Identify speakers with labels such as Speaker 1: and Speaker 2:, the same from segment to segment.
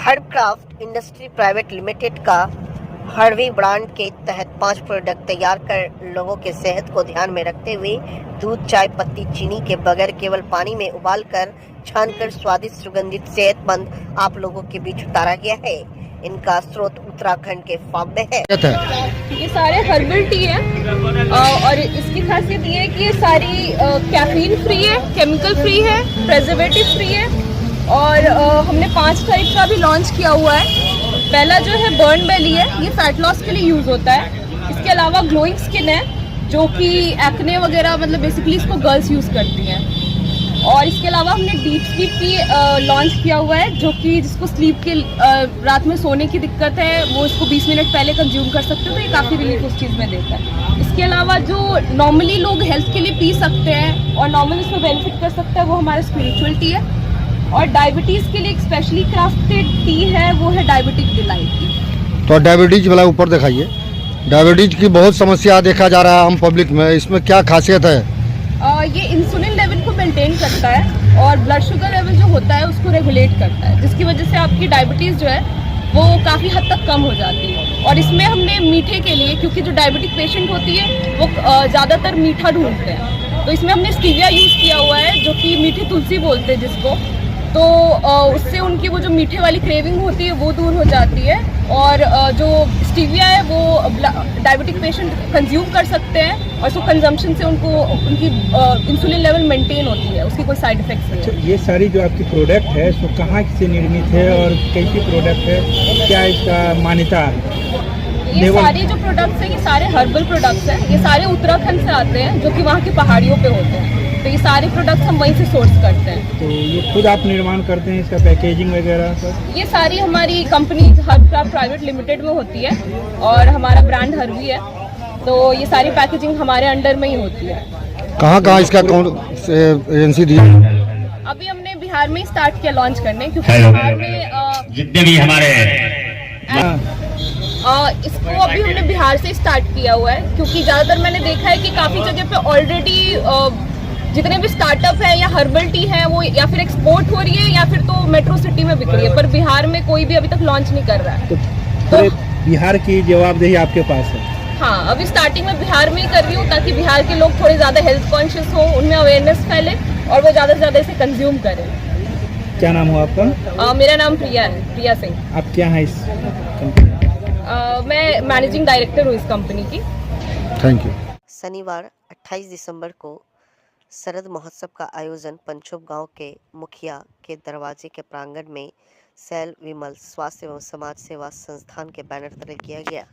Speaker 1: हर्बक्राफ्ट industry private limited का herby brand के तहत 5 प्रोडक्ट तैयार कर लोगों के सेहत को ध्यान में रखते हुए दूध, चाय पत्ती, चीनी के बगैर केवल पानी में उबालकर छानकर स्वादिष्ट, सुगंधित, सेहतमंद आप लोगों के बीच उतारा गया है। इनका स्रोत उत्तराखंड के फार्म में है।
Speaker 2: ये सारे हर्बल टी है और इसकी खासियत ये है कि ये सारी कैफीन फ्री है, केमिकल फ्री है, प्रिजर्वेटिव फ्री है और हमने 5 टाइप का भी लॉन्च किया हुआ है। पहला जो है बर्न बेली है, ये फैट लॉस के लिए यूज होता है। इसके अलावा ग्लोइंग स्किन है जो कि एक्ने वगैरह मतलब बेसिकली इसको गर्ल्स यूज करती हैं। और इसके अलावा हमने डीप स्लीप भी लॉन्च किया हुआ है जो कि जिसको स्लीप के रात में सोने की दिक्कत है वो इसको 20 मिनट पहले कंज्यूम कर सकते हो, तो ये काफ़ी रिलीफ उस चीज़ में देता है। इसके अलावा जो नॉर्मली लोग हेल्थ के लिए पी सकते हैं और नॉर्मली इसमें बेनिफिट कर सकते हैं वो हमारा स्पिरिचुअल टी है। और डायबिटीज़ के लिए एक स्पेशली क्राफ्टेड टी है, वो है डायबिटिक डिलाइट की।
Speaker 3: तो डायबिटीज वाला ऊपर दिखाइए। डायबिटीज की बहुत समस्या देखा जा रहा है आम पब्लिक में, इसमें क्या खासियत है?
Speaker 2: ये इंसुलिन लेवल को मेंटेन करता है और ब्लड शुगर लेवल जो होता है उसको रेगुलेट करता है, जिसकी वजह से आपकी डायबिटीज़ जो है वो काफ़ी हद तक कम हो जाती है। और इसमें हमने मीठे के लिए, क्योंकि जो डायबिटिक पेशेंट होती है वो ज़्यादातर मीठा ढूंढते हैं, तो इसमें हमने स्टीविया यूज़ किया हुआ है जो कि मीठी तुलसी बोलते हैं जिसको, तो उससे उनकी वो जो मीठे वाली क्रेविंग होती है वो दूर हो जाती है। और जो स्टीविया है वो डायबिटिक पेशेंट कंज्यूम कर सकते हैं और उसको कंजम्पशन से उनको उनकी इंसुलिन लेवल मेंटेन होती है, उसकी कोई साइड इफेक्ट्स नहीं है।
Speaker 4: ये सारी जो आपकी प्रोडक्ट है सो कहाँ से निर्मित है और कैसी प्रोडक्ट है, क्या इसका मान्यता है?
Speaker 2: ये सारी जो प्रोडक्ट्स हैं ये सारे हर्बल प्रोडक्ट्स हैं, ये सारे उत्तराखंड से आते हैं जो कि वहाँ की पहाड़ियों पे होते हैं, तो ये सारे प्रोडक्ट्स हम वहीं से सोर्स करते हैं।
Speaker 4: तो ये खुद आप निर्माण करते हैं, इसका पैकेजिंग वगैरह सब?
Speaker 2: ये सारी हमारी कंपनी हर्बक्राफ्ट प्राइवेट लिमिटेड में होती है और हमारा ब्रांड हर्वी है, तो ये सारी पैकेजिंग हमारे अंडर में ही होती है।
Speaker 3: कहाँ इसका कौन एजेंसी दी?
Speaker 2: अभी हमने बिहार में ही स्टार्ट किया लॉन्च करने, क्योंकि बिहार में
Speaker 5: जितने भी हमारे
Speaker 2: इसको अभी हमने बिहार से स्टार्ट किया हुआ है, क्योंकि ज़्यादातर मैंने देखा है कि काफ़ी जगह पे ऑलरेडी जितने भी स्टार्टअप है या हर्बल टी है वो या फिर एक्सपोर्ट हो रही है या फिर तो मेट्रो सिटी में बिक रही है, पर बिहार में कोई भी अभी तक लॉन्च नहीं कर रहा है।
Speaker 4: तो बिहार की जवाबदेही आपके पास है?
Speaker 2: हाँ, अभी स्टार्टिंग में बिहार में ही कर रही हूँ ताकि बिहार के लोग थोड़े ज़्यादा हेल्थ कॉन्शियस हो, उनमें अवेयरनेस फैले और वो ज़्यादा से ज़्यादा इसे कंज्यूम करें।
Speaker 4: क्या नाम हो आपका?
Speaker 2: मेरा नाम प्रिया है, प्रिया सिंह।
Speaker 4: आप क्या हैं इस कंपनी?
Speaker 2: मैं मैनेजिंग डायरेक्टर हूँ इस कंपनी की।
Speaker 3: Thank you.
Speaker 1: शनिवार 28 दिसंबर को शरद महोत्सव का आयोजन पंचोप गांव के मुखिया के दरवाजे के प्रांगण में सैल विमल स्वास्थ्य एवं समाज सेवा संस्थान के बैनर तले किया गया।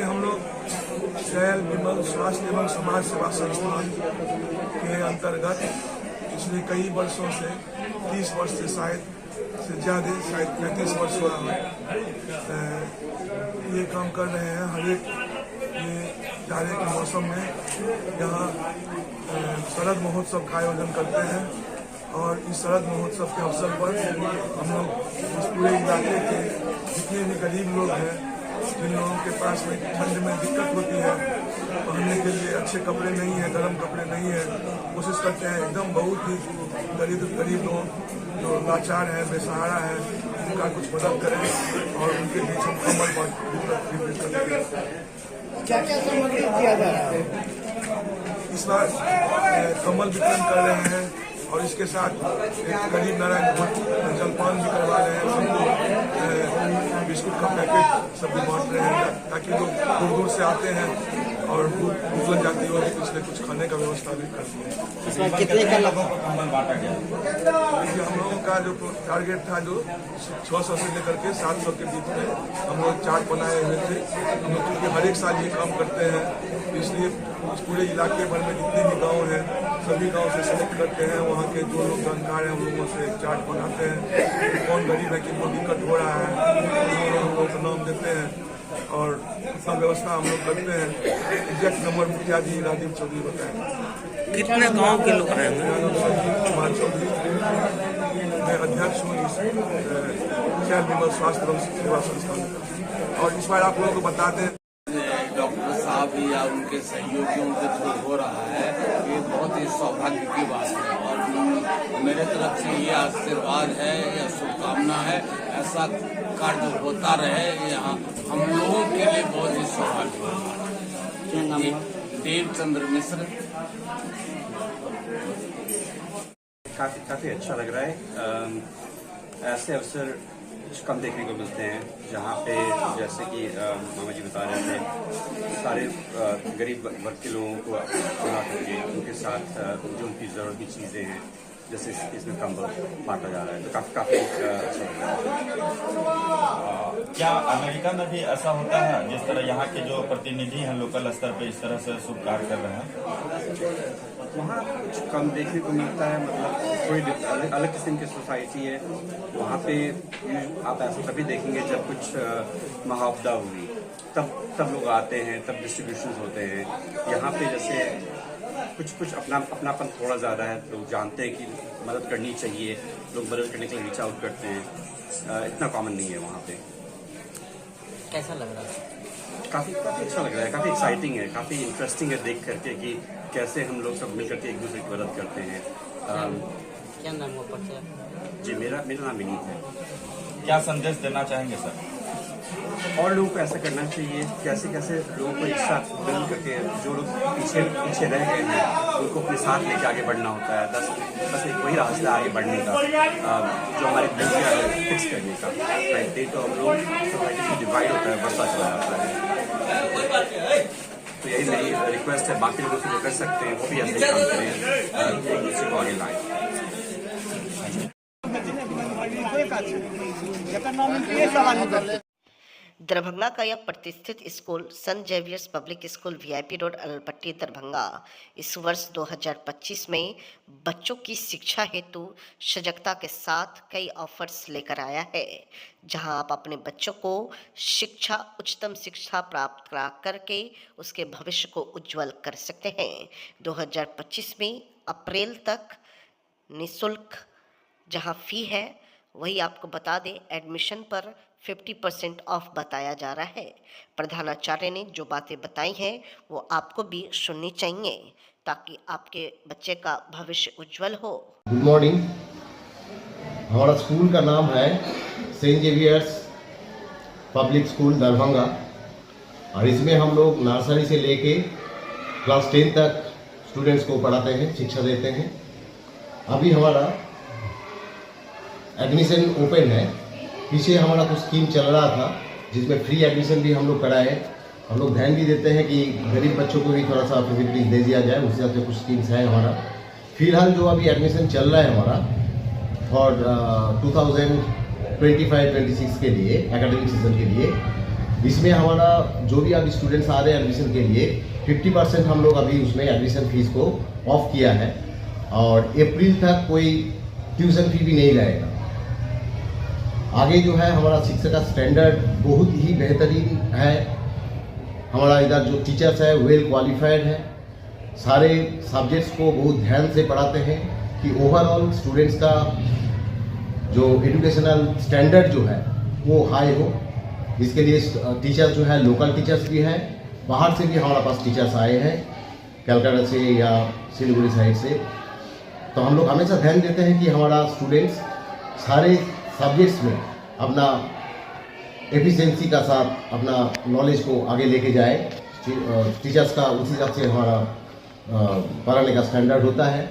Speaker 6: हम लोग सैल विमल स्वास्थ्य एवं समाज सेवा संस्थान के अंतर्गत पिछले कई वर्षों से 30 वर्ष से ज़्यादा शायद 35 वर्ष हुआ है ये काम कर रहे हैं। हर एक ये जाड़े के मौसम में यहाँ शरद महोत्सव का आयोजन करते हैं और इस शरद महोत्सव के अवसर पर हम लोग इस पूरे इलाके के जितने भी गरीब लोग हैं, जिन लोगों के पास में ठंड में दिक्कत होती है, पहनने के लिए अच्छे कपड़े नहीं है, गर्म कपड़े नहीं है, कोशिश करते हैं एकदम बहुत ही गरीब लोग जो लाचार है, बेसहारा है, उनका कुछ मदद करें और उनके बीच हम कम्बल वितरित करते हैं।
Speaker 4: क्या सामग्री किया जा रहा है?
Speaker 6: इस बार कम्बल वितरण कर रहे हैं और इसके साथ एक गरीब नारायण जलपान भी करवा रहे हैं, सबको बिस्कुट का पैकेट सब भी बांट रहे हैं ताकि लोग दूर दूर से आते हैं और भूख लग जाती होगी तो इसलिए कुछ खाने का व्यवस्था भी करते हैं।
Speaker 4: कितने का
Speaker 6: हम लोगों का जो टारगेट था जो 600 से लेकर के 700 के बीच में हम लोग चार्ट बनाए हुए थे। हम लोग क्योंकि हर एक साल ये काम करते हैं इसलिए इस पूरे इलाके भर में जितने भी गांव हैं सभी गांव से सेलेक्ट करते हैं, वहाँ के जो लोग जानकार हैं उन लोगों से चार्ट बनाते हैं, कौन गरीब है, किनको दिक्कत हो रहा है, उन लोगों को नाम देते हैं और सब व्यवस्था हम लोग करते हैं। एग्जैक्ट नंबर मुखिया जी राजीव चौधरी बताएंगे।
Speaker 5: कितने गांव के लोग आए हुए हैं?
Speaker 6: मेरा नाम संजीव कुमार चौधरी, मैं अध्यक्ष हूँ इस खैर विमल स्वास्थ्य एवं सेवा संस्थान का। और इस बार आप लोगों को बताते हैं
Speaker 5: डॉक्टर साहब या उनके सहयोगियों के थ्रू हो रहा है, ये बहुत ही सौभाग्य की बात है और मेरे तरफ से ये आशीर्वाद है या शुभकामना है, ऐसा कार्य होता रहे। यहाँ हम लोगों के लिए बहुत ही सौभाग्य है। देव चंद्र मिश्र।
Speaker 7: काफ़ी अच्छा लग रहा है। ऐसे अवसर कम देखने को मिलते हैं जहाँ पे जैसे कि मामा जी बता रहे थे, सारे गरीब वर्ग के लोगों को बुला करके उनके साथ जो उनकी ज़रूरत की चीज़ें हैं, जैसे इसमें कंबल बांटा जा रहा है, तो काफ़ी अच्छा लग रहा है।
Speaker 8: क्या अमेरिका में भी ऐसा होता है जिस तरह यहाँ के जो प्रतिनिधि हैं लोकल स्तर पे इस तरह से शुभ कार्य कर रहे हैं?
Speaker 7: वहाँ कुछ कम देखने को मिलता है, मतलब थोड़ी अलग किस्म की सोसाइटी है वहाँ पे। आप ऐसा तभी देखेंगे जब कुछ महाआपदा हुई, तब लोग आते हैं, तब डिस्ट्रीब्यूशन होते हैं। यहाँ पे जैसे कुछ अपनापन थोड़ा ज़्यादा है, लोग जानते हैं कि मदद करनी चाहिए, लोग मदद करने के लिए रीच आउट करते हैं। इतना कॉमन नहीं है वहाँ पे।
Speaker 5: कैसा लग रहा है?
Speaker 7: काफ़ी अच्छा लग रहा है, काफ़ी एक्साइटिंग है, काफ़ी इंटरेस्टिंग है देख करके कि कैसे हम लोग सब मिल करके एक दूसरे की मदद करते हैं।
Speaker 5: क्या नाम हुआ परिचय?
Speaker 7: जी मेरा नाम विनीत है।
Speaker 8: क्या संदेश देना चाहेंगे सर?
Speaker 7: और लोगों को ऐसा करना चाहिए, कैसे लोगों को एक साथ मिल करके, जो लोग पीछे रह गए हैं उनको अपने साथ लेके आगे बढ़ना होता है। बस एक वही रास्ता है आगे बढ़ने का, जो हमारे ड्रीम है फिक्स करने का। राइट, तो हम लोग सोसाइटी से डिवाइड होता है, बढ़ता चला जाता है। तो यही मेरी रिक्वेस्ट है, बाकी लोगों से जो कर सकते हैं वो भी ऐसे काम करें, एक दूसरे को आगे लाएं।
Speaker 1: दरभंगा का यह प्रतिष्ठित school Sant Xavier's public school VIP road Alpatti Darbhanga इस वर्ष 2025 में बच्चों की शिक्षा हेतु सजगता के साथ कई ऑफर्स लेकर आया है, जहां आप अपने बच्चों को उच्चतम शिक्षा प्राप्त करा करके उसके भविष्य को उज्जवल कर सकते हैं। 2025 में अप्रैल तक निःशुल्क जहां फी है वही आपको बता दें, एडमिशन पर 50% ऑफ बताया जा रहा है। प्रधानाचार्य ने जो बातें बताई हैं वो आपको भी सुननी चाहिए ताकि आपके बच्चे का भविष्य उज्जवल हो।
Speaker 9: Good morning. हमारा स्कूल का नाम है Saint Xavier's public school Darbhanga और इसमें हम लोग नर्सरी से लेके क्लास 10 तक स्टूडेंट्स को पढ़ाते हैं, शिक्षा देते हैं। अभी हमारा एडमिशन ओपन है। पीछे हमारा कुछ स्कीम चल रहा था जिसमें फ्री एडमिशन भी हम लोग कराए। हम लोग ध्यान भी देते हैं कि गरीब बच्चों को भी थोड़ा सा फैसिलिटीज दे दिया जाए, उस हिसाब से कुछ स्कीम्स है हमारा। फिलहाल जो अभी एडमिशन चल रहा है हमारा फॉर 2025-26 के लिए एकेडमिक सीजन के लिए, इसमें हमारा जो भी अभी स्टूडेंट्स आ रहे हैं एडमिशन के लिए 50% हम लोग अभी उसमें एडमिशन फीस को ऑफ किया है और अप्रैल तक कोई ट्यूशन फी भी नहीं लगेगा। आगे जो है हमारा शिक्षा का स्टैंडर्ड बहुत ही बेहतरीन है। हमारा इधर जो टीचर्स है वेल क्वालिफाइड है, सारे सब्जेक्ट्स को बहुत ध्यान से पढ़ाते हैं कि ओवरऑल स्टूडेंट्स का जो एजुकेशनल स्टैंडर्ड जो है वो हाई हो। इसके लिए टीचर्स जो है लोकल टीचर्स भी हैं, बाहर से भी हमारे पास टीचर्स आए हैं, कलकत्ता से या सिलीगुड़ी साइड से। तो हम लोग हमेशा ध्यान देते हैं कि हमारा स्टूडेंट्स सारे सब्जेक्ट्स में अपना एफिशिएंसी का साथ अपना नॉलेज को आगे लेके जाए। टीचर्स का उसी हिसाब से हमारा पढ़ाने का स्टैंडर्ड होता है।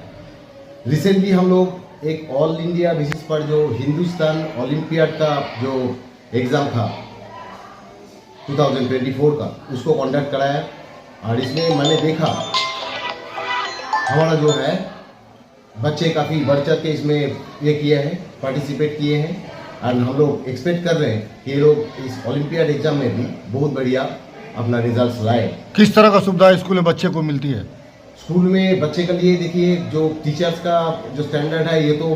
Speaker 9: रिसेंटली हम लोग एक ऑल इंडिया बेसिस पर जो हिंदुस्तान ओलंपियाड का जो एग्ज़ाम था 2024 का, उसको कंडक्ट कराया और इसमें मैंने देखा हमारा जो है बच्चे काफ़ी बढ़ चढ़ के इसमें ये किए हैं, पार्टिसिपेट किए हैं और हम लोग एक्सपेक्ट कर रहे हैं कि ये लोग इस ओलंपियाड एग्जाम में भी बहुत बढ़िया अपना रिजल्ट्स लाए।
Speaker 3: किस तरह का सुविधा स्कूल में बच्चे को मिलती है?
Speaker 9: स्कूल में बच्चे के लिए देखिए जो टीचर्स का जो स्टैंडर्ड है ये तो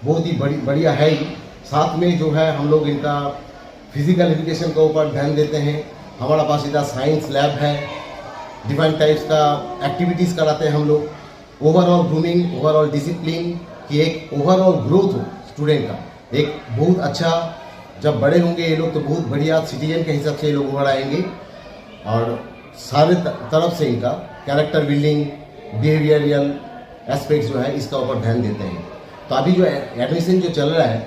Speaker 9: बहुत ही बढ़िया है ही, साथ में जो है हम लोग इनका फिजिकल एजुकेशन के ऊपर ध्यान देते हैं। हमारा पास इधर साइंस लैब है, डिफरेंट टाइप्स का एक्टिविटीज़ कराते हैं हम लोग। ओवरऑल ग्रूमिंग, ओवरऑल डिसिप्लिन की एक ओवरऑल ग्रोथ हो स्टूडेंट का, एक बहुत अच्छा, जब बड़े होंगे ये लोग तो बहुत बढ़िया सिटीजन के हिसाब से ये लोग उभर आएंगे। और सारे तरफ से इनका कैरेक्टर बिल्डिंग, बिहेवियरल एस्पेक्ट्स जो है इसका ऊपर ध्यान देते हैं। तो अभी जो एडमिशन जो चल रहा है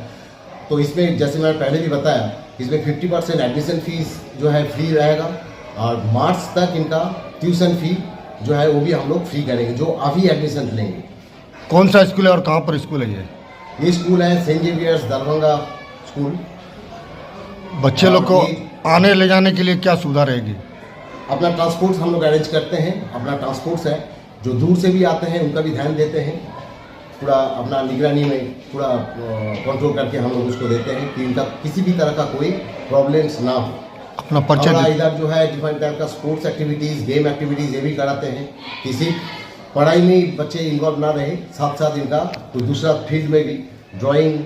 Speaker 9: तो इसमें जैसे मैंने पहले भी बताया, इसमें 50% एडमिशन फीस जो है फ्री रहेगा और मार्च तक इनका ट्यूशन फी जो है वो भी हम लोग फ्री करेंगे जो अभी एडमिशन लेंगे।
Speaker 3: कौन सा स्कूल है और कहाँ पर स्कूल है
Speaker 9: ये स्कूल है सेंट जेवियर्स दरभंगा स्कूल।
Speaker 3: बच्चे लोग को आने ले जाने के लिए क्या सुविधा रहेगी?
Speaker 9: अपना ट्रांसपोर्ट हम लोग अरेंज करते हैं, अपना ट्रांसपोर्ट्स है। जो दूर से भी आते हैं उनका भी ध्यान देते हैं, पूरा अपना निगरानी में पूरा कंट्रोल करके हम लोग उसको देते हैं कि इनका किसी भी तरह का कोई प्रॉब्लम्स ना हो।
Speaker 3: अपना परिचय
Speaker 9: इधर जो है डिफरेंट टाइप का स्पोर्ट्स एक्टिविटीज़, गेम एक्टिविटीज़ ये भी कराते हैं। किसी पढ़ाई में बच्चे इन्वॉल्व ना रहे, साथ साथ इनका कोई दूसरा फील्ड में भी ड्राइंग,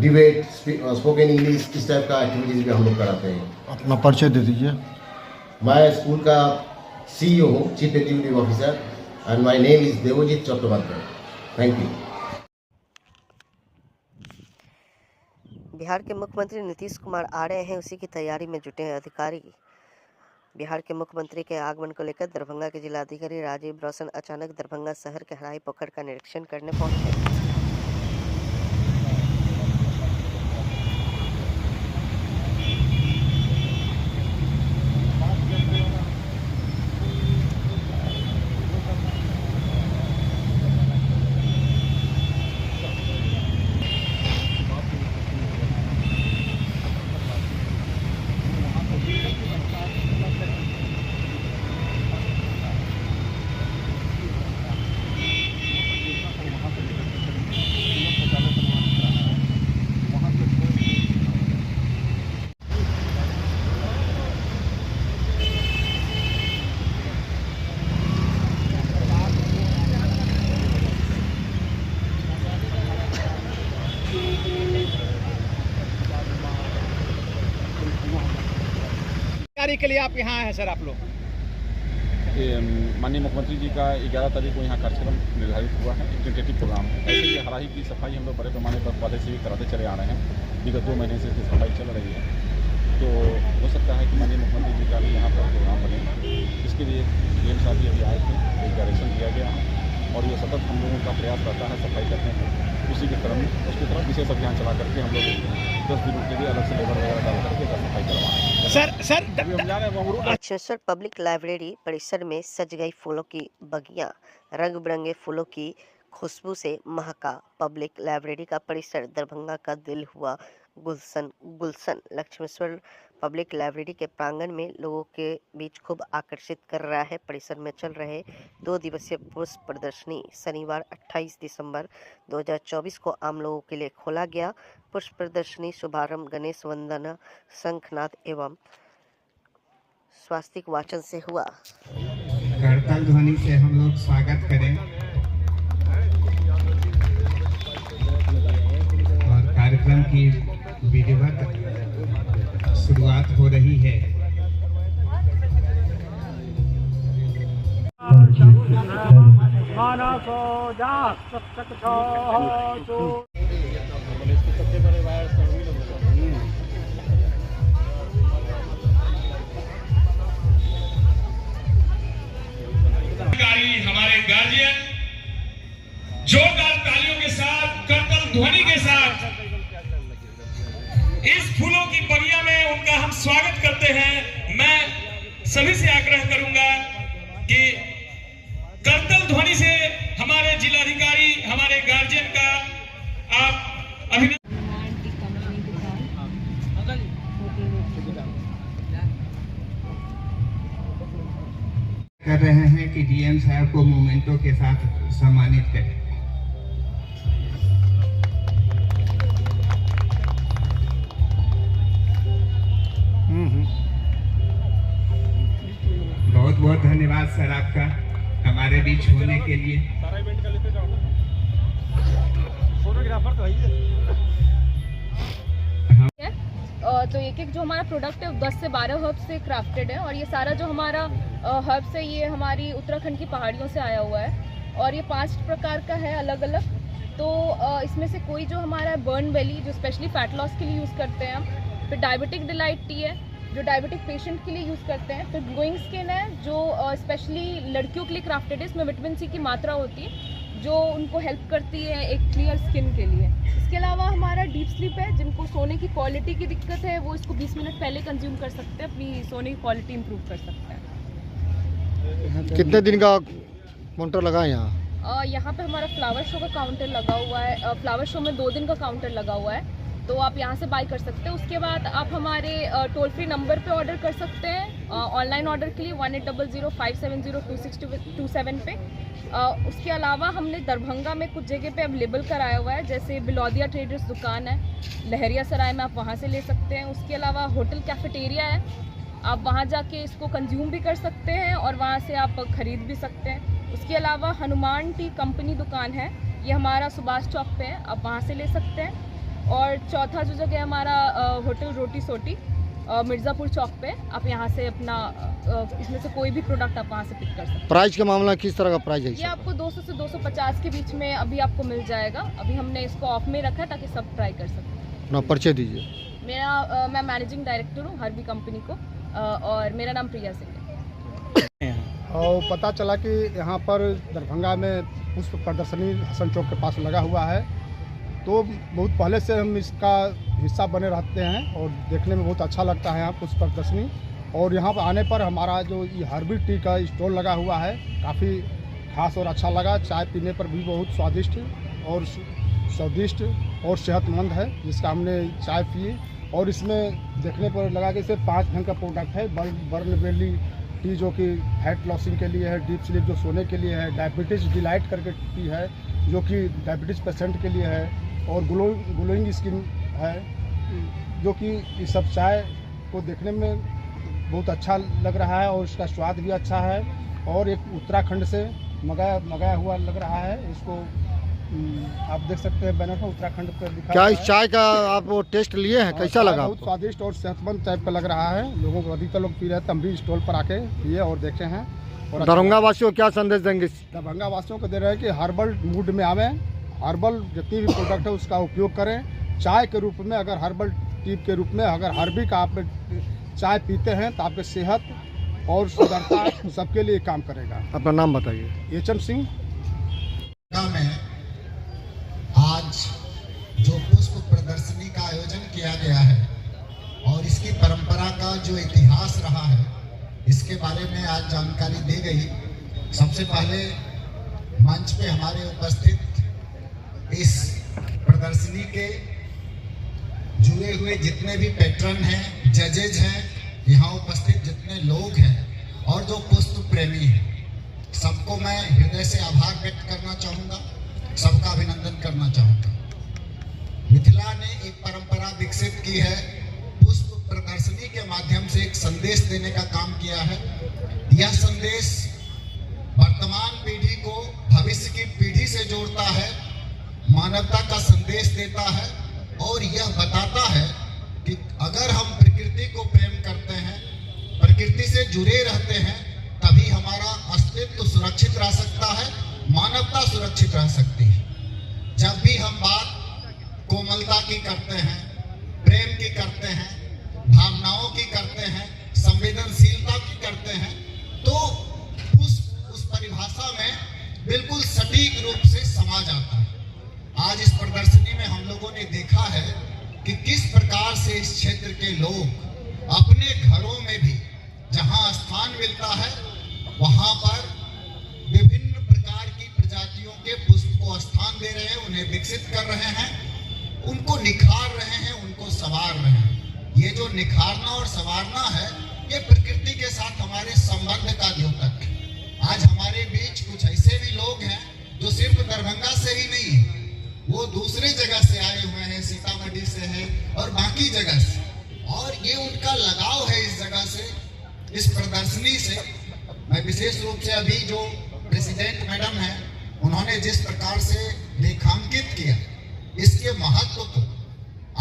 Speaker 9: डिबेट, स्पोकन इंग्लिश, इस टाइप का एक्टिविटीज़ भी हम लोग कराते हैं।
Speaker 3: अपना परिचय दे दीजिए।
Speaker 9: मैं स्कूल का CEO हूँ, chief executive officer, and my name is Debjit Chattopadhyay. Thank you.
Speaker 1: Bihar के मुख्यमंत्री नीतीश कुमार आ रहे हैं, उसी की तैयारी में जुटे हैं अधिकारी। बिहार के मुख्यमंत्री के आगमन को लेकर दरभंगा के जिलाधिकारी राजीव रौशन अचानक दरभंगा शहर के हराई पोखर का निरीक्षण करने पहुंचे।
Speaker 4: के लिए आप यहाँ आए हैं सर? आप लोग
Speaker 10: माननीय मुख्यमंत्री जी का 11 तारीख को यहाँ कार्यक्रम निर्धारित हुआ है, एक टेंटेटिव प्रोग्राम है। ऐसे ही हराही की सफाई हम लोग बड़े पैमाने पर पहले से भी कराते चले आ रहे हैं। विगत 2 महीने से इसकी सफाई चल रही है, तो हो सकता है कि माननीय मुख्यमंत्री जी का भी यहाँ पर प्रोग्राम बने। इसके लिए DM साहब भी अभी आए थे, एक डायरेक्शन दिया गया है और ये सतत हम लोगों का प्रयास रहता है सफाई करने का। उसी के क्रम में उसकी तरफ विशेष अभियान चला करके हम लोग 10 दिनों के लिए अलग से लेबर वगैरह डाल करके सफाई करवाएं।
Speaker 1: दक्षिणेश्वर पब्लिक लाइब्रेरी परिसर में सज गई फूलों की बगियां, रंग बिरंगे फूलों की खुशबू से महका पब्लिक लाइब्रेरी का परिसर दरभंगा का दिल हुआ गुलशन। लक्ष्मेश्वर पब्लिक लाइब्रेरी के प्रांगण में लोगों के बीच खूब आकर्षित कर रहा है। परिसर में चल रहे 2 दिवसीय पुष्प प्रदर्शनी शनिवार 28 दिसंबर 2024 को आम लोगों के लिए खोला गया। पुष्प प्रदर्शनी शुभारंभ गणेश वंदना, शंखनाद एवं स्वास्तिक वाचन से हुआ।
Speaker 11: करताल ध्वनि से हम लोग स्वागत करें और कार्यक्रम की विधिवत शुरुआत हो रही है।
Speaker 12: हमारे गार्जियन जोरदार तालियों के साथ, करताल ध्वनि के साथ इस फूलों की बगिया में उनका हम स्वागत करते हैं। मैं सभी से आग्रह करूंगा कि करताल ध्वनि से हमारे जिलाधिकारी, हमारे गार्जियन का आप अभिनंदन
Speaker 11: कर रहे हैं कि DM साहब को मोमेंटो के साथ सम्मानित करें। बहुत बहुत धन्यवाद सर आपका हमारे बीच होने के लिए।
Speaker 2: तो एक जो हमारा प्रोडक्ट है 10 से 12 हर्ब्स से क्राफ्टेड है, और ये सारा जो हमारा हर्ब्स है ये हमारी उत्तराखंड की पहाड़ियों से आया हुआ है, और ये 5 प्रकार का है अलग अलग। तो इसमें से कोई जो हमारा बर्न वैली जो स्पेशली फैट लॉस के लिए यूज़ करते हैं हम, फिर डायबिटिक डिलाइट टी है जो डायबिटिक पेशेंट के लिए यूज़ करते हैं, फिर ग्लोइंग स्किन है जो स्पेशली लड़कियों के लिए क्राफ्टेड है, इसमें विटामिन सी की मात्रा होती है जो उनको हेल्प करती है एक क्लियर स्किन के लिए। इसके अलावा हमारा डीप स्लीप है, जिनको सोने की क्वालिटी की दिक्कत है वो इसको 20 मिनट पहले कंज्यूम कर सकते हैं, अपनी सोने की क्वालिटी इंप्रूव कर सकते हैं।
Speaker 3: कितने दिन का काउंटर लगा है यहाँ?
Speaker 2: यहाँ पे हमारा फ्लावर शो का काउंटर लगा हुआ है, फ्लावर शो में 2 दिन का काउंटर लगा हुआ है, तो आप यहाँ से बाय कर सकते हैं। उसके बाद आप हमारे टोल फ्री नंबर पे ऑर्डर कर सकते हैं ऑनलाइन ऑर्डर के लिए 1800-570-2627 पे। उसके अलावा हमने दरभंगा में कुछ जगह पे अवेलेबल कराया हुआ है, जैसे बिलौदिया ट्रेडर्स दुकान है लहरिया सराय में, आप वहाँ से ले सकते हैं। उसके अलावा होटल कैफेटेरिया है, आप वहाँ जाके इसको कंज्यूम भी कर सकते हैं और वहाँ से आप ख़रीद भी सकते हैं। उसके अलावा हनुमान टी कंपनी दुकान है, ये हमारा सुभाष चौक पे है, आप वहाँ से ले सकते हैं। और चौथा जो जगह हमारा होटल रोटी सोटी मिर्ज़ापुर चौक पे, आप यहाँ से अपना इसमें से कोई भी प्रोडक्ट आप वहाँ से पिक कर सकते हैं।
Speaker 3: प्राइस का मामला किस तरह का प्राइस है?
Speaker 2: ये आपको 200 से 250 के बीच में अभी आपको मिल जाएगा। अभी हमने इसको ऑफ में रखा है ताकि सब ट्राई कर सकें।
Speaker 3: अपना परिचय दीजिए।
Speaker 2: मैं मैनेजिंग डायरेक्टर हूँ हर्बी कंपनी को, और मेरा नाम प्रिया सिंह है।
Speaker 13: और पता चला कि यहाँ पर दरभंगा में पुष्प प्रदर्शनी हसन चौक के पास लगा हुआ है, तो बहुत पहले से हम इसका हिस्सा बने रहते हैं और देखने में बहुत अच्छा लगता है यहाँ पुष्प प्रदर्शनी। और यहाँ पर आने पर हमारा जो ये हर्बल टी का स्टॉल लगा हुआ है काफ़ी खास और अच्छा लगा। चाय पीने पर भी बहुत स्वादिष्ट और सेहतमंद है, जिसका हमने चाय पी और इसमें देखने पर लगा कि इसे 5 ढंग का प्रोडक्ट है। बर्न वैली टी जो कि फैट लॉसिंग के लिए है, डीप स्लीप जो सोने के लिए है, डायबिटीज़ डिलाइट करके टी है जो कि डायबिटीज़ पेशेंट के लिए है, और ग्लोइंग स्किन है जो कि ये सब चाय को देखने में बहुत अच्छा लग रहा है और इसका स्वाद भी अच्छा है। और एक उत्तराखंड से मंगाया हुआ लग रहा है, इसको आप देख सकते हैं बैनर में उत्तराखंड पर दिखा।
Speaker 3: क्या इस चाय का आप वो टेस्ट लिए हैं, कैसा लगा?
Speaker 13: बहुत स्वादिष्ट और सेहतमंद टाइप का लग रहा है। लोगों को अधिकतर लोग पी रहे हैं, हम भी स्टॉल पर आके पिए और देखे हैं। और
Speaker 3: दरभंगा वासियों को क्या संदेश देंगे?
Speaker 13: दरभंगा वासियों को दे रहे हैं कि हर्बल मूड में आवें, हर्बल जितनी भी प्रोडक्ट है उसका उपयोग करें। चाय के रूप में अगर हर्बल टी के रूप में अगर हर्बी का आप चाय पीते हैं तो आपकी सेहत और सुंदरता सबके लिए काम करेगा।
Speaker 3: अपना नाम बताइए।
Speaker 13: एचएम सिंह।
Speaker 11: आज जो पुष्प प्रदर्शनी का आयोजन किया गया है और इसकी परंपरा का जो इतिहास रहा है, इसके बारे में आज जानकारी दी गई। सबसे पहले मंच पे हमारे उपस्थित इस प्रदर्शनी के जुड़े हुए जितने भी पैट्रन हैं, जजेज हैं, यहाँ उपस्थित जितने लोग हैं और जो पुष्प प्रेमी हैं, सबको मैं हृदय से आभार व्यक्त करना चाहूँगा, सबका अभिनंदन करना चाहूँगा। मिथिला ने एक परंपरा विकसित की है, पुष्प प्रदर्शनी के माध्यम से एक संदेश देने का काम किया है। यह संदेश वर्तमान पीढ़ी को भविष्य की पीढ़ी से जोड़ता है, मानवता का संदेश देता है और यह बताता है कि अगर हम प्रकृति को प्रेम करते हैं, प्रकृति से जुड़े रहते हैं, तभी हमारा अस्तित्व सुरक्षित रह सकता है, मानवता सुरक्षित रह सकती है। जब भी हम बात कोमलता की करते हैं, प्रेम की करते हैं, भावनाओं की करते हैं, संवेदनशीलता की करते हैं, तो उस परिभाषा में बिल्कुल सटीक रूप से समा जाता है। आज इस प्रदर्शनी में हम लोगों ने देखा है कि किस प्रकार से इस क्षेत्र के लोग अपने घरों में भी जहां स्थान मिलता है वहां पर विभिन्न प्रकार की प्रजातियों के पुष्प को स्थान दे रहे हैं, उन्हें विकसित कर रहे हैं, उनको निखार रहे हैं, उनको संवार रहे हैं। ये जो निखारना और संवारना है, ये प्रकृति के साथ हमारे संबंध का द्योतक है। आज हमारे बीच कुछ ऐसे भी लोग हैं जो सिर्फ दरभंगा से ही नहीं है, वो दूसरे जगह से आए हुए हैं, सीतामढ़ी से है और बाकी जगह से, और ये उनका लगाव है इस जगह से, इस प्रदर्शनी से। मैं विशेष रूप से अभी जो प्रेसिडेंट मैडम है, उन्होंने जिस प्रकार से रेखांकित किया इसके महत्व को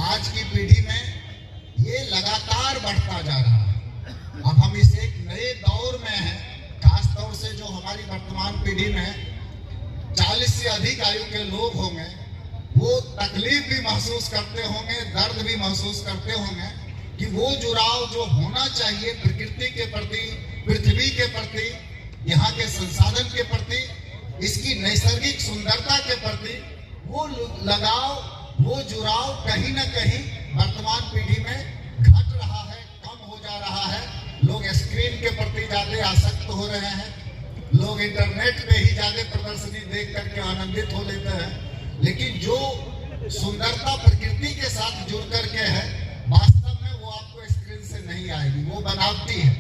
Speaker 11: आज की पीढ़ी में ये लगातार बढ़ता जा रहा है। अब हम इस एक नए दौर में हैं, खास तौर से जो हमारी वर्तमान पीढ़ी में 40 से अधिक आयु के लोग होंगे, वो तकलीफ भी महसूस करते होंगे, दर्द भी महसूस करते होंगे कि वो जुड़ाव जो होना चाहिए प्रकृति के प्रति, पृथ्वी के प्रति, यहाँ के संसाधन के प्रति, इसकी नैसर्गिक सुंदरता के प्रति, वो लगाव, वो जुड़ाव कहीं न कहीं वर्तमान पीढ़ी में घट रहा है, कम हो जा रहा है। लोग स्क्रीन के प्रति ज्यादा आसक्त हो रहे हैं, लोग इंटरनेट पे ही ज्यादा प्रदर्शनी देख करके आनंदित हो लेते हैं। लेकिन जो सुंदरता प्रकृति के साथ जुड़ करके है, वास्तव में वो आपको स्क्रीन से नहीं आएगी, वो बनावटी है।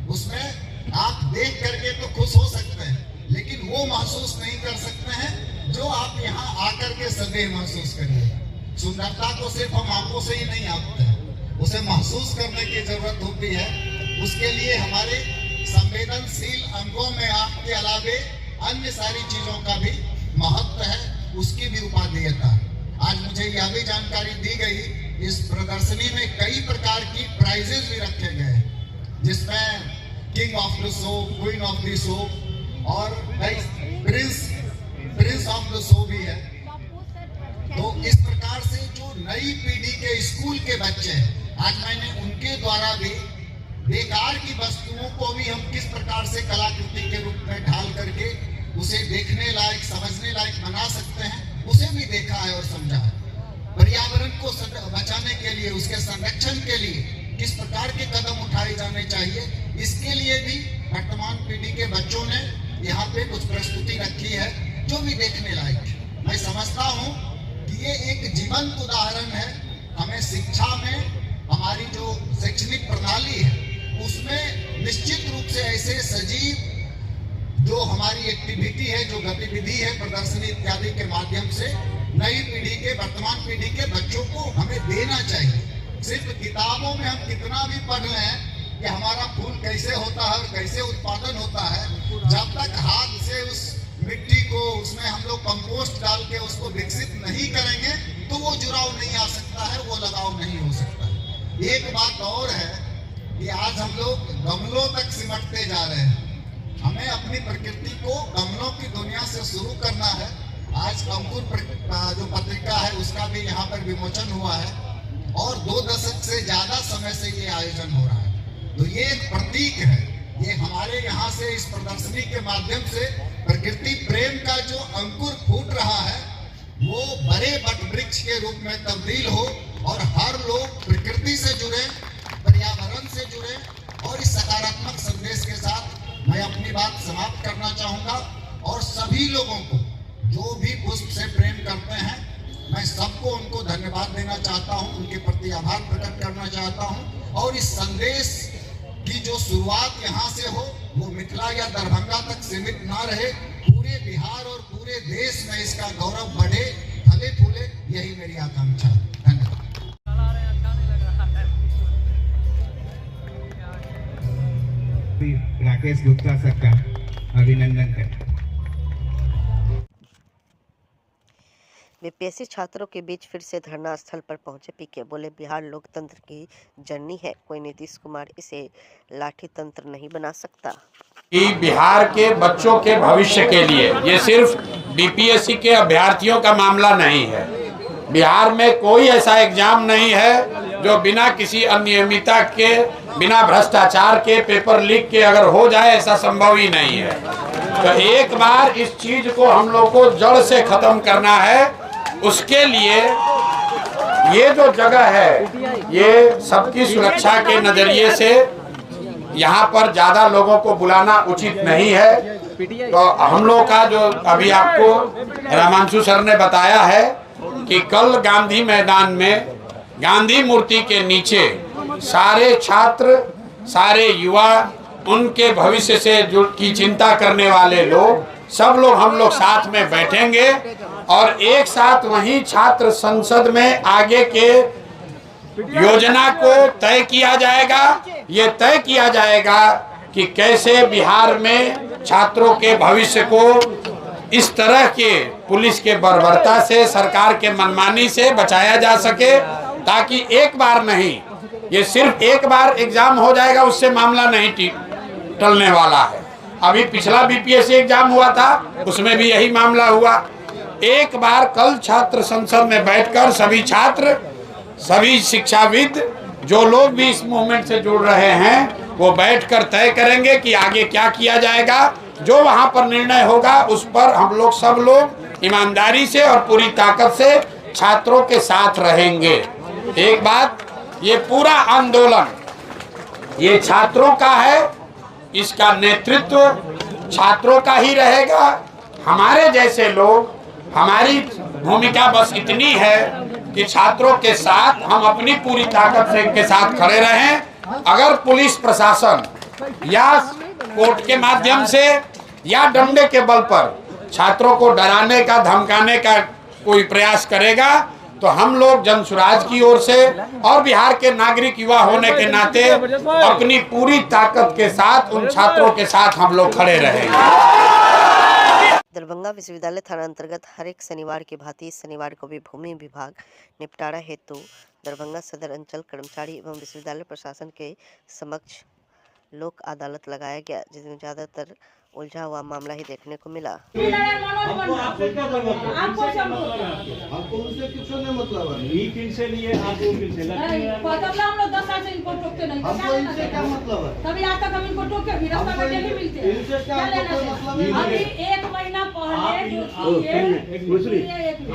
Speaker 11: उसमें आप देख करके तो खुश हो सकते हैं, लेकिन वो महसूस नहीं कर सकते हैं जो आप यहाँ आकर के सदैव महसूस करिएगा। सुंदरता को सिर्फ हम आंखों से ही नहीं आते हैं, उसे महसूस करने की जरूरत होती है। उसके लिए हमारे संवेदनशील अंगों में आंख के अलावे अन्य सारी चीजों का भी महत्व है, उसकी भी उपादेयता है। आज मुझे यह भी जानकारी दी गई, इस प्रदर्शनी में कई प्रकार की प्राइजेस भी रखे गए हैं, जिसमें king of the show, queen of the show और प्रिंस ऑफ द शो भी है। तो इस प्रकार से जो नई पीढ़ी के स्कूल के बच्चे हैं, आज मैंने उनके द्वारा भी बेकार की वस्तुओं को भी हम किस प्रकार से कलाकृति के रूप में ढाल करके उसे देखने लायक, समझने लायक बना सकते हैं, उसे भी देखा है और समझा है। पर्यावरण को बचाने के लिए, उसके संरक्षण के लिए किस प्रकार के कदम उठाए जाने चाहिए, इसके लिए भी वर्तमान पीढ़ी के बच्चों ने यहाँ पे कुछ प्रस्तुति रखी है जो भी देखने लायक है। मैं समझता हूँ कि ये एक जीवंत उदाहरण है। हमें शिक्षा में, हमारी जो शैक्षणिक प्रणाली है, उसमें निश्चित रूप से ऐसे सजीव जो हमारी एक्टिविटी है, जो गतिविधि है, प्रदर्शनी इत्यादि के माध्यम से नई पीढ़ी के, वर्तमान पीढ़ी के बच्चों को हमें देना चाहिए। सिर्फ किताबों में हम कितना भी पढ़ लें कि हमारा फूल कैसे होता है और कैसे उत्पादन होता है, जब तक हाथ से उस मिट्टी को, उसमें हम लोग कंपोस्ट डाल के उसको विकसित नहीं करेंगे तो वो जुड़ाव नहीं आ सकता है, वो लगाव नहीं हो सकता है। एक बात और है कि आज हम लोग गमलों तक सिमटते जा रहे हैं। हमें अपनी प्रकृति को गमलों की दुनिया से शुरू करना है। आज अंकुर जो पत्रिका है उसका भी यहाँ पर विमोचन हुआ है और 2 दशक से ज्यादा समय से ये आयोजन हो रहा है। तो ये एक प्रतीक है, ये हमारे यहाँ से इस प्रदर्शनी के माध्यम से प्रकृति प्रेम का जो अंकुर फूट रहा है, वो बड़े वट वृक्ष के रूप में तब्दील हो और हर लोग प्रकृति से जुड़े, पर्यावरण से जुड़े। और इस सकारात्मक संदेश के साथ मैं अपनी बात समाप्त करना चाहूंगा और सभी लोगों को जो भी पुष्प से प्रेम करते हैं, मैं सबको उनको धन्यवाद देना चाहता हूं, उनके प्रति आभार प्रकट करना चाहता हूं। और इस संदेश की जो शुरुआत यहाँ से हो, वो मिथिला या दरभंगा तक सीमित ना रहे, पूरे बिहार और पूरे देश में इसका गौरव बढ़े, फले फूले, यही मेरी आकांक्षा है। धन्यवाद।
Speaker 14: राकेश गुप्ता सर का अभिनंदन करता।
Speaker 1: बीपीएससी छात्रों के बीच फिर से धरना स्थल पर पहुंचे पीके, बोले बिहार लोकतंत्र की जननी है, कोई नीतीश कुमार इसे लाठी तंत्र नहीं बना सकता।
Speaker 15: कि बिहार के बच्चों के भविष्य के लिए ये सिर्फ बीपीएससी के अभ्यर्थियों का मामला नहीं है। बिहार में कोई ऐसा एग्जाम नहीं है जो बिना किसी अनियमितता के, बिना भ्रष्टाचार के, पेपर लीक के अगर हो जाए, ऐसा संभव ही नहीं है। तो एक बार इस चीज को हम लोग को जड़ से खत्म करना है। उसके लिए ये जो जगह है, ये सबकी सुरक्षा के नजरिए से यहाँ पर ज्यादा लोगों को बुलाना उचित नहीं है। तो हम लोग का जो अभी आपको रामांशु सर ने बताया है कि कल गांधी मैदान में गांधी मूर्ति के नीचे सारे छात्र, सारे युवा, उनके भविष्य से की चिंता करने वाले लोग, सब लोग हम लोग साथ में बैठेंगे और एक साथ वहीं छात्र संसद में आगे के योजना को तय किया जाएगा। ये तय किया जाएगा कि कैसे बिहार में छात्रों के भविष्य को इस तरह के पुलिस के बर्बरता से, सरकार के मनमानी से बचाया जा सके, ताकि एक बार नहीं ये सिर्फ एक बार एग्जाम हो जाएगा उससे मामला नहीं टलने वाला है। अभी पिछला बीपीएससी एग्जाम हुआ था, उसमें भी यही मामला हुआ। एक बार कल छात्र संसद में बैठकर सभी छात्र, सभी शिक्षाविद, जो लोग भी इस मूवमेंट से जुड़ रहे हैं, वो बैठकर तय करेंगे कि आगे क्या किया जाएगा। जो वहां पर निर्णय होगा उस पर हम लोग सब लोग ईमानदारी से और पूरी ताकत से छात्रों के साथ रहेंगे। एक बात, ये पूरा आंदोलन ये छात्रों का है, इसका नेतृत्व छात्रों का ही रहेगा। हमारे जैसे लोग, हमारी भूमिका बस इतनी है कि छात्रों के साथ हम अपनी पूरी ताकत से इनके साथ खड़े रहें। अगर पुलिस प्रशासन या कोर्ट के माध्यम से या डंडे के बल पर छात्रों को डराने का, धमकाने का कोई प्रयास करेगा तो हम लोग जन सुराज की ओर से और बिहार के नागरिक युवा होने के नाते अपनी पूरी ताकत के साथ उन छात्रों के साथ हम लोग खड़े रहेंगे।
Speaker 1: दरभंगा विश्वविद्यालय थाना अंतर्गत हर एक शनिवार की भांति इस शनिवार को भी भूमि विभाग निपटारा हेतु दरभंगा सदर अंचल कर्मचारी एवं विश्वविद्यालय प्रशासन के समक्ष लोक अदालत लगाया गया, जिसमें ज्यादातर उलझा हुआ मामला ही देखने को मिला।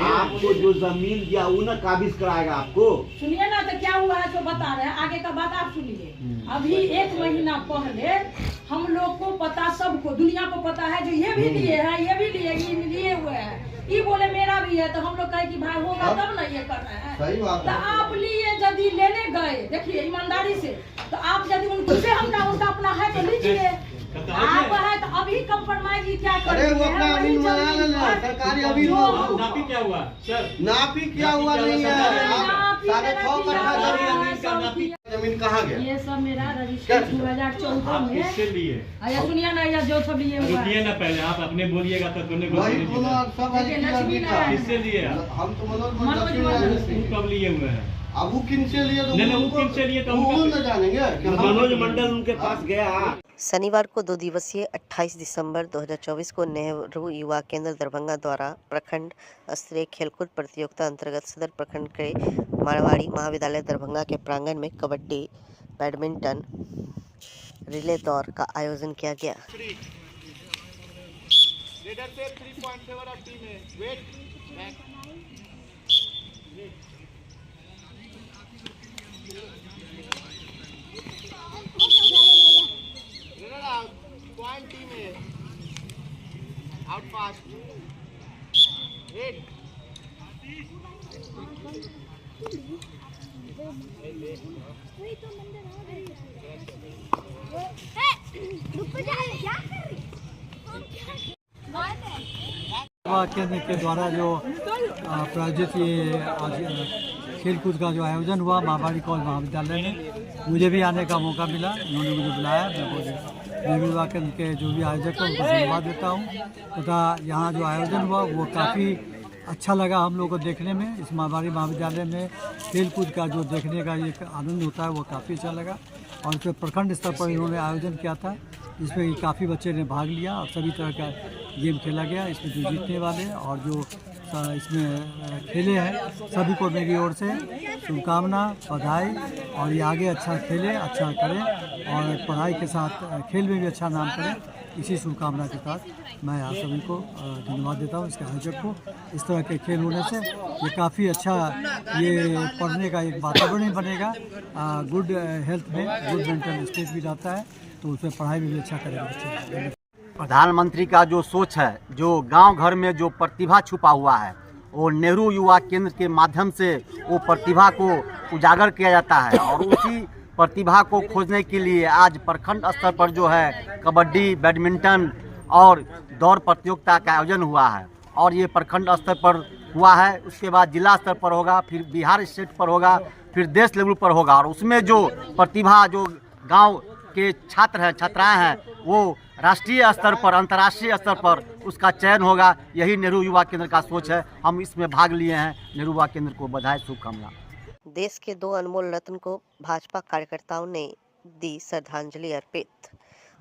Speaker 16: आपको जो जमीन दिया वो ना काबिज कराएगा आपको।
Speaker 17: सुनिए ना, तो क्या हुआ है तो बता रहे हैं, आगे का बात आप सुनिए। अभी 1 महीना पहले हम लोग को पता, सबको दुनिया को पता है, जो ये भी लिए हैं, ये भी लिए हुए हैं, ये बोले मेरा भी है, तो हम लोग कहे कि भाई होगा तब ना ये कर रहे हैं। तो आप लिए यदि लेने गए, देखिए ईमानदारी से, तो आप यदि उनसे हमने उनका अपना है तो लीजिए, आप है तो अभी कंप्रोमाइज क्या करेंगे?
Speaker 16: सरकारी अभी नापी क्या हुआ सर? नापी क्या हुआ नहीं है। जमीन कहाँ गया?
Speaker 17: ये सब मेरा रजिस्टर 2014 में।
Speaker 16: किससे लिए?
Speaker 17: सुनिए ना, या जो सब लिए हुआ है।
Speaker 16: ना पहले आप अपने बोलिएगा तो किससे लिए? हम तो कब लिए हुए हैं? अब वो किन से लिए? किन से लिए तो न जानेंगे। मनोज मंडल उनके पास गया।
Speaker 1: शनिवार को 2 दिवसीय 28 दिसंबर 2024 को नेहरू युवा केंद्र दरभंगा द्वारा प्रखंड स्तरीय खेलकूद प्रतियोगिता अंतर्गत सदर प्रखंड के मारवाड़ी महाविद्यालय दरभंगा के प्रांगण में कबड्डी, बैडमिंटन, रिले दौड़ का आयोजन किया गया।
Speaker 16: Point team है, out fast, 8.
Speaker 18: केंद्र के द्वारा जो प्रायोजित ये आज खेलकूद का जो आयोजन हुआ मारवाड़ी कॉलेज महाविद्यालय में, मुझे भी आने का मौका मिला। उन्होंने मुझे बुलाया। मैं युवा केंद्र के जो भी आयोजक हैं उनको धन्यवाद देता हूँ तथा यहाँ जो आयोजन हुआ वो काफ़ी अच्छा लगा हम लोग को देखने में। इस मारवाड़ी महाविद्यालय में खेलकूद का जो देखने का एक आनंद होता है वो काफ़ी अच्छा लगा। और फिर प्रखंड स्तर पर इन्होंने आयोजन किया था, इसमें काफ़ी बच्चे ने भाग लिया और सभी तरह का गेम खेला गया। इसमें जो जीतने वाले और जो इसमें खेले हैं सभी को मेरी ओर से शुभकामना, बधाई, और ये आगे अच्छा खेले, अच्छा करें और पढ़ाई के साथ खेल में भी अच्छा नाम करें। इसी शुभकामना के साथ मैं आप सभी को धन्यवाद देता हूँ, इसके आयोजक को। इस तरह के खेल होने से ये काफ़ी अच्छा ये पढ़ने का एक वातावरण बनेगा। गुड हेल्थ में गुड मेंटल स्टेट भी रहता है, तो उसमें पढ़ाई में भी अच्छा करेगा बच्चे।
Speaker 16: प्रधानमंत्री का जो सोच है, जो गांव घर में जो प्रतिभा छुपा हुआ है, वो नेहरू युवा केंद्र के माध्यम से वो प्रतिभा को उजागर किया जाता है। और उसी प्रतिभा को खोजने के लिए आज प्रखंड स्तर पर जो है कबड्डी, बैडमिंटन और दौड़ प्रतियोगिता का आयोजन हुआ है। और ये प्रखंड स्तर पर हुआ है, उसके बाद जिला स्तर पर होगा, फिर बिहार स्टेट पर होगा, फिर देश लेवल पर होगा। और उसमें जो प्रतिभा जो गाँव के छात्र हैं, छात्राएँ हैं, वो राष्ट्रीय स्तर पर, अंतर्राष्ट्रीय स्तर पर उसका चयन होगा। यही नेहरू युवा केंद्र का सोच है। हम इसमें भाग लिए हैं। नेहरू युवा केंद्र को बधाई, शुभकामना।
Speaker 1: देश के 2 अनमोल रत्न को भाजपा कार्यकर्ताओं ने दी श्रद्धांजलि अर्पित।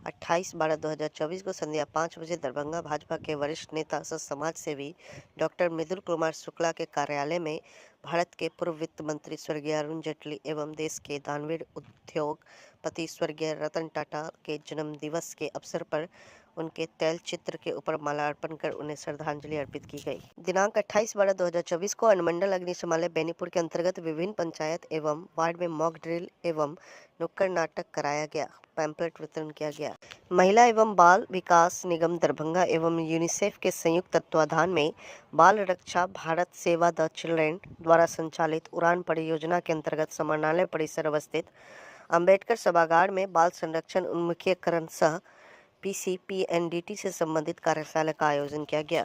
Speaker 1: 28/12/2024 को संध्या 5 बजे दरभंगा भाजपा के वरिष्ठ नेता सह समाज सेवी डॉक्टर मृदुल कुमार शुक्ला के कार्यालय में भारत के पूर्व वित्त मंत्री स्वर्गीय अरुण जेटली एवं देश के दानवीर उद्योगपति स्वर्गीय रतन टाटा के जन्म दिवस के अवसर पर उनके तैल चित्र के ऊपर माला अर्पण कर उन्हें श्रद्धांजलि अर्पित की गई। दिनांक 28/12/2024 को अनुमंडल अग्निशमन बेनीपुर के अंतर्गत विभिन्न पंचायत एवं वार्ड में मॉक ड्रिल एवं नुक्कड़ नाटक कराया गया, पैम्पलेट वितरण किया गया। महिला एवं बाल विकास निगम दरभंगा एवं यूनिसेफ के संयुक्त तत्वाधान में बाल रक्षा भारत सेवा द चिल्ड्रेन द्वारा संचालित उड़ान परियोजना के अंतर्गत समाहरणालय परिसर अवस्थित अम्बेडकर सभागार में बाल संरक्षण उन्मुखीकरण सह PCPNDT से संबंधित कार्यशाला का आयोजन किया गया।